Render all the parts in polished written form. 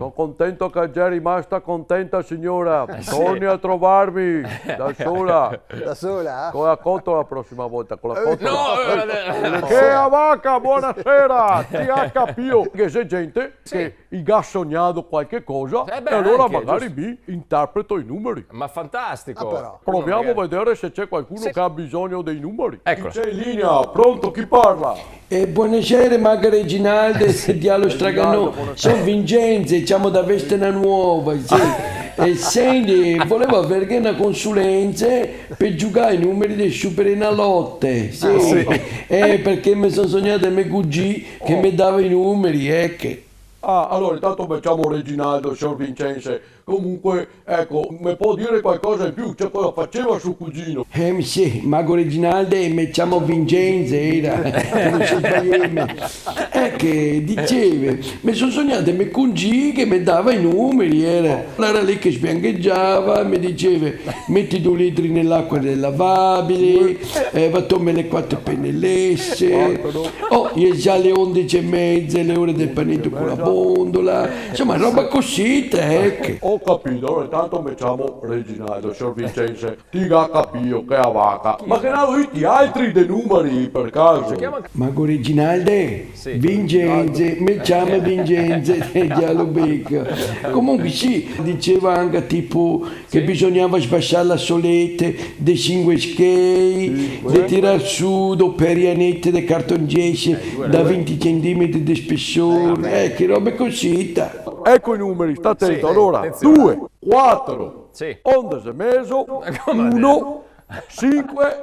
Sono contento che è già rimasta contenta, signora. Torni a trovarmi da sola. Da sola? Con la cottola la prossima volta, con la cottola. No, Che a vacca, buonasera! THPO. Che c'è gente che ha sognato qualche cosa beh, e allora anche, magari giusto. mi interpreto i numeri. ma fantastico. però. Proviamo a vedere se c'è qualcuno che ha bisogno dei numeri. Eccolo. Chi c'è in linea? Pronto? Chi parla? Buonasera, Maga Reginalde, Dialo Straganò, buonasera. sono Vincenzo, siamo da Vestana Nuova, sì. E senti, volevo avere una consulenza per giocare i numeri del Superenalotte, sì. Perché mi sono sognato ai miei cugini che mi dava i numeri, ecco. Ah, allora intanto facciamo Reginaldo, signor Vincenzo. Comunque, ecco, mi può dire qualcosa in più? Cioè, cosa faceva suo cugino? Sì, Mago Reginalde, mi chiamo Vincenzo, era, non so sbagliarmi. Che diceva, mi sono sognato ai miei cugini che mi dava i numeri, era. Era lì che sbiancheggiava, mi diceva, metti 2 litri nell'acqua del lavabile, va tomme le 4 pennellesse, io già alle 11:30, le ore del panetto con la bondola, insomma, roba così, ecco. Ho capito, allora intanto facciamo Reginaldo, signor Vincenzo. Ti ha capito che è a vacca. Ma che ne hanno diti altri dei numeri per caso? Mago Reginalde, Vincenzo, mi chiama Vincenzo, già lo becco. Comunque sì, diceva anche tipo che bisognava sbassare la solette dei 5 schei, di tirar su do perianette di cartongesso da 20 cm di spessore, che robe così. Ecco i numeri, sta attento. Allora, attenzione. 2, 4, Sì. 11 e mezzo, 1, 5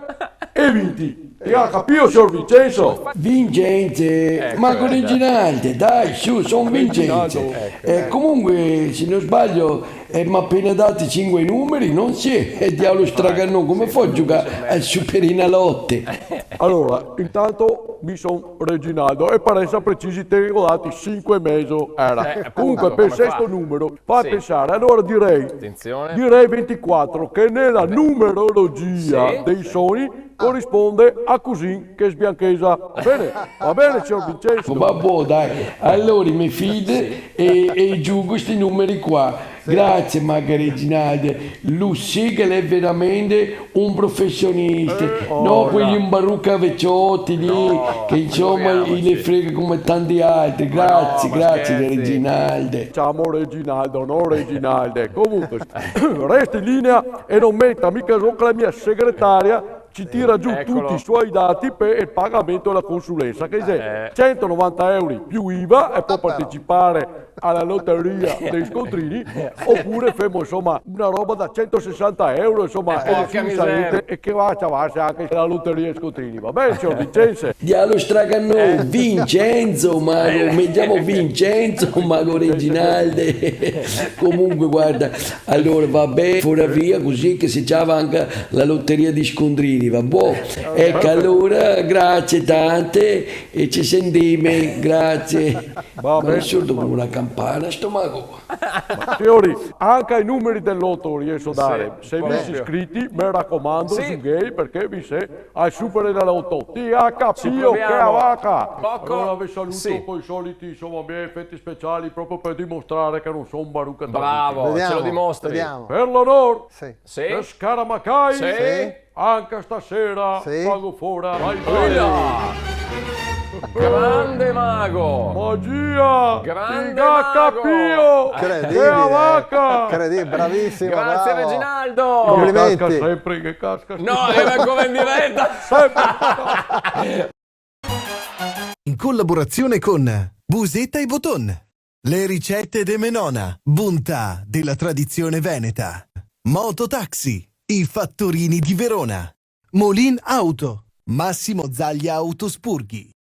e 20. Ti ha capito, signor Vincenzo? Vincenzo, Mago Reginalde, dai su, sono Vincenzo. Comunque, se non sbaglio, mi ha appena dati 5 numeri, non si è diavolo straganò, come fa a giocare al Superenalotte? Allora, intanto mi sono Reginaldo e per essere precisi te ne ho dati 5 e mezzo era. Comunque per come fa? sesto numero fa pensare, allora Attenzione. direi 24 che nella numerologia dei sogni corrisponde a così che sbianchesa. Va bene signor Vincenzo? Vabbè, dai, allora mi fido e giù questi numeri qua. Grazie Maga Reginalde, lui sì che è veramente un professionista, no quegli imbarrucca vecchiotti lì che insomma le frega come tanti altri. Grazie, grazie Reginalde. Diciamo Reginaldo, non Reginalde. Comunque, resti in linea e non metta mica solo che la mia segretaria ci tira giù tutti i suoi dati per il pagamento della consulenza, che è 190 euro più IVA e può partecipare alla lotteria dei scontrini, oppure fermo insomma una roba da 160 euro, insomma, porca miseria. e che va a ciavarsi anche la lotteria dei scontrini. Va bene, signor Vincenzo? Dialo straganò, Vincenzo, Mago, mi chiamo Vincenzo, Mago Reginalde. Comunque guarda, allora vabbè, fuori via così che si chiama anche la lotteria di scontrini, va buono. Ecco allora, grazie tante e ci sentiamo, grazie. Va bene. Non sordo come una campana, sto Mago. Signori, anche ai numeri del lotto riesco a dare. Se vi siete iscritti, mi raccomando, su gay, perché vi sei al super della lotto. THPO che a vacca! Allora vi saluto con i soliti, insomma, miei effetti speciali proprio per dimostrare che non sono un barucca. Bravo, ce lo dimostri. Vediamo. Per l'onore Sì. Sì. del Scaramacai, Sì. anche stasera Sì. pago fuori. Via! Grande mago! Magia! Grande THPO! Incredibile. Che a vacca! Incredibile, bravissimo. Grazie bravo. Reginaldo! Complimenti. Casca sempre, che casca No, era come in diretta! sempre. In collaborazione con Busetta e Boton. Le ricette de Menona, bontà della tradizione veneta. Mototaxi, i fattorini di Verona. Molin Auto, Massimo Zaglia Autospurghi.